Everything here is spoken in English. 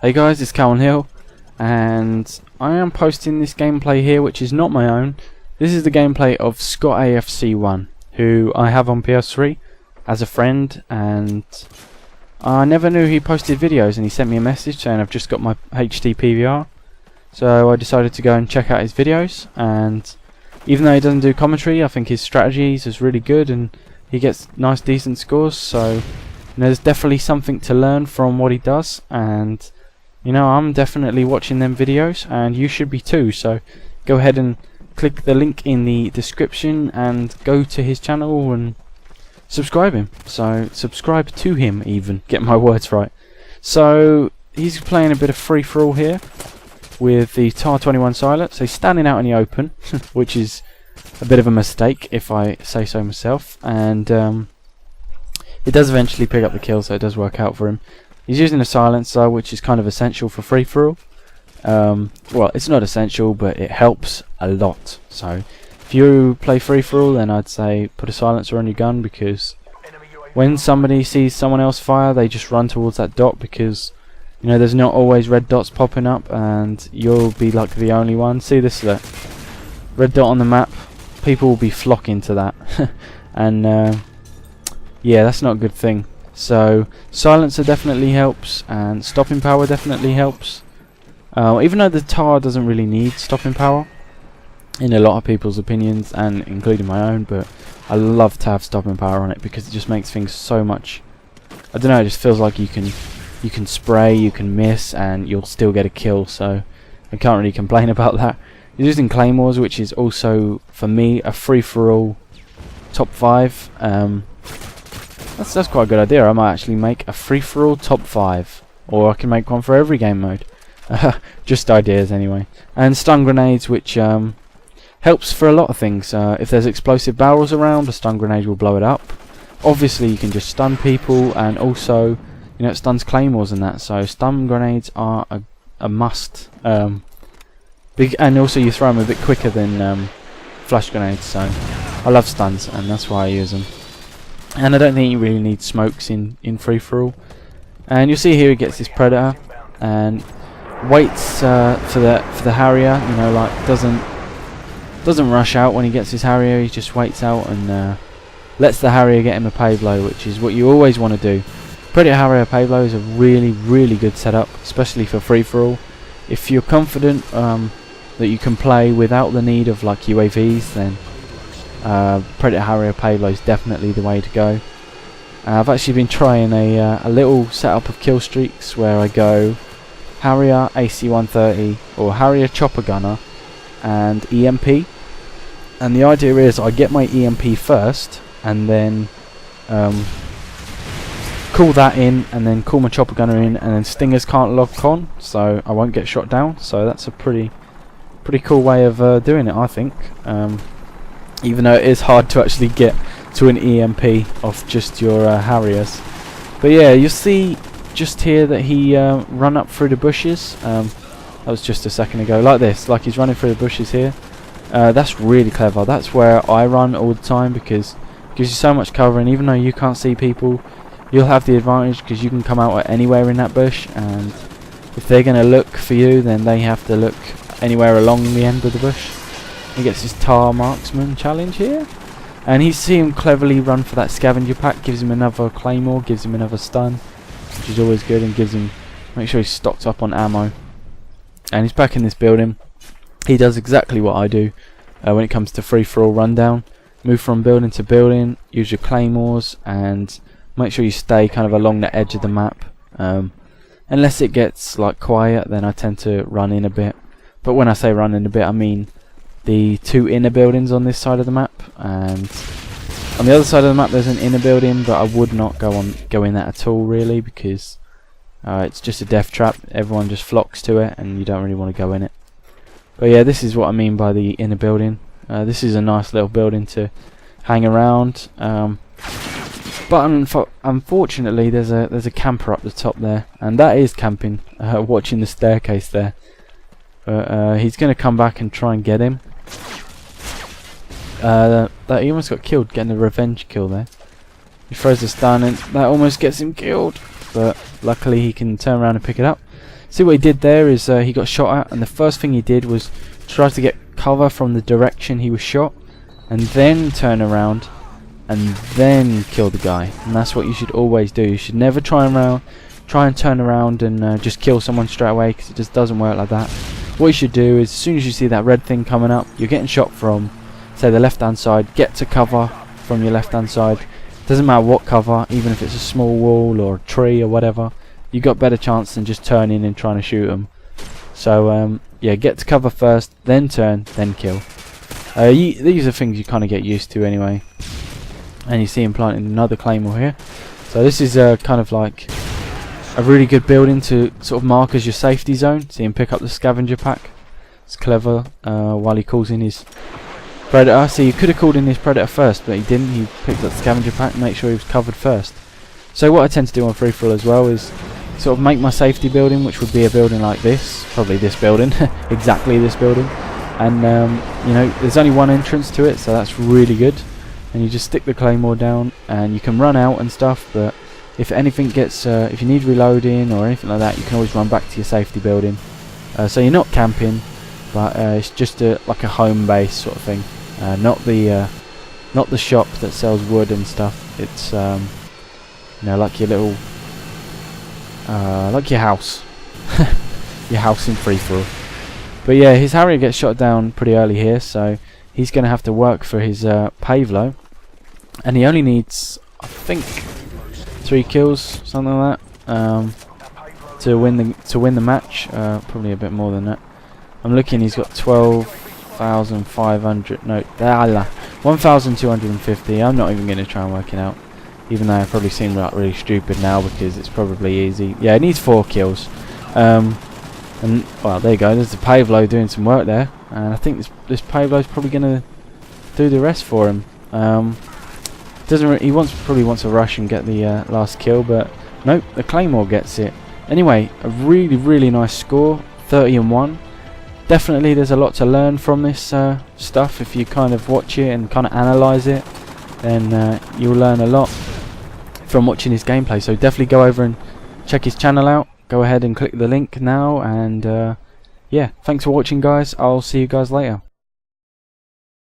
Hey guys, it's Cowonhill, and I am posting this gameplay here, which is not my own. This is the gameplay of Scottafc1, who I have on PS3 as a friend, and I never knew he posted videos, and he sent me a message saying I've just got my HD PVR. So I decided to go and check out his videos, and even though he doesn't do commentary, I think his strategies is really good, and he gets nice decent scores, so there's definitely something to learn from what he does, and you know, I'm definitely watching them videos, and you should be too. So go ahead and click the link in the description and go to his channel and subscribe him. So subscribe to him, even get my words right. So he's playing a bit of free-for-all here with the TAR-21 silence. So he's standing out in the open, which is a bit of a mistake if I say so myself, and it does eventually pick up the kill, so it does work out for him. He's using a silencer, which is kind of essential for free-for-all. Well, it's not essential, but it helps a lot. So if you play free-for-all, then I'd say put a silencer on your gun, because when somebody sees someone else fire, they just run towards that dot, because you know there's not always red dots popping up, and you'll be like the only one. See this red dot on the map? People will be flocking to that, and yeah, that's not a good thing. So silencer definitely helps, and stopping power definitely helps. Even though the TAR doesn't really need stopping power in a lot of people's opinions, and including my own, but I love to have stopping power on it because it just makes things so much, I don't know, it just feels like you can spray, you can miss, and you'll still get a kill, so I can't really complain about that. You're using claymores, which is also for me a free-for-all top 5. That's quite a good idea. I might actually make a free-for-all top 5, or I can make one for every game mode. Just ideas anyway. And stun grenades, which helps for a lot of things. If there's explosive barrels around, a stun grenade will blow it up. Obviously you can just stun people, and also you know it stuns claymores and that, so stun grenades are a must. And also you throw them a bit quicker than flash grenades, so I love stuns, and that's why I use them. And I don't think you really need smokes in free-for-all. And you'll see here he gets this predator and waits for the Harrier. You know, like doesn't rush out when he gets his Harrier. He just waits out and lets the Harrier get him a pay blow, which is what you always want to do. Predator Harrier pay blow is a really good setup, especially for free-for-all. If you're confident that you can play without the need of like UAVs, then Predator Harrier payload is definitely the way to go. I've actually been trying a little setup of kill streaks where I go Harrier AC-130 or Harrier chopper gunner and EMP, and the idea is I get my EMP first and then call that in, and then call my chopper gunner in, and then stingers can't lock on, so I won't get shot down. So that's a pretty cool way of doing it, I think. Even though it is hard to actually get to an EMP off just your Harriers. But yeah, you'll see just here that he run up through the bushes. That was just a second ago, like this, like he's running through the bushes here. That's really clever. That's where I run all the time, because it gives you so much cover, and even though you can't see people, you'll have the advantage because you can come out at anywhere in that bush, and if they're going to look for you, then they have to look anywhere along the end of the bush. He gets his TAR marksman challenge here, and you see him cleverly run for that scavenger pack, gives him another claymore, gives him another stun, which is always good, and gives him, make sure he's stocked up on ammo. And he's back in this building. He does exactly what I do when it comes to free-for-all rundown. Move from building to building, use your claymores, and make sure you stay kind of along the edge of the map. Unless it gets like quiet, then I tend to run in a bit. But when I say run in a bit, I mean the two inner buildings on this side of the map, and on the other side of the map there's an inner building, but I would not go in that at all really, because it's just a death trap. Everyone just flocks to it and you don't really want to go in it. But yeah, this is what I mean by the inner building. This is a nice little building to hang around, but unfortunately there's a camper up the top there, and that is camping, watching the staircase there. But he's going to come back and try and get him. That he almost got killed, getting a revenge kill there. He throws the stun and that almost gets him killed, but luckily he can turn around and pick it up. See what he did there is he got shot at, and the first thing he did was try to get cover from the direction he was shot, and then turn around and then kill the guy. And that's what you should always do. You should never try and turn around and just kill someone straight away, because it just doesn't work like that. What you should do is, as soon as you see that red thing coming up, you're getting shot from, say, the left hand side, get to cover from your left hand side. Doesn't matter what cover, even if it's a small wall or a tree or whatever, you got better chance than just turning and trying to shoot them. So yeah, get to cover first, then turn, then kill. These are things you kind of get used to anyway. And you see him planting another claymore here. So this is kind of like a really good building to sort of mark as your safety zone. See him pick up the scavenger pack. It's clever while he calls in his predator. See, you could have called in his predator first, but he didn't. He picked up the scavenger pack and make sure he was covered first. So what I tend to do on free for all as well is sort of make my safety building, which would be a building like this, probably this building, exactly this building. And you know, there's only one entrance to it, so that's really good. And you just stick the claymore down, and you can run out and stuff, but if anything gets, if you need reloading or anything like that, you can always run back to your safety building. So you're not camping, but it's just like a home base sort of thing. Not the shop that sells wood and stuff. It's you know, like your little, like your house, your house in free for all. But yeah, his Harrier gets shot down pretty early here, so he's going to have to work for his Pavlo, and he only needs, I think, 3 kills, something like that, to win the match. Probably a bit more than that. I'm looking. He's got 12,500. No, 1,250. I'm not even going to try and work it out, even though I probably seem like really stupid now because it's probably easy. Yeah, it needs 4 kills. And well, there you go. There's the Pavlo doing some work there, and I think this Pavlo's probably going to do the rest for him. He probably wants to rush and get the last kill, but nope, the Claymore gets it. Anyway, a really nice score, 30-1. Definitely, there's a lot to learn from this stuff. If you kind of watch it and kind of analyze it, then you'll learn a lot from watching his gameplay. So definitely go over and check his channel out. Go ahead and click the link now, and yeah, thanks for watching, guys. I'll see you guys later.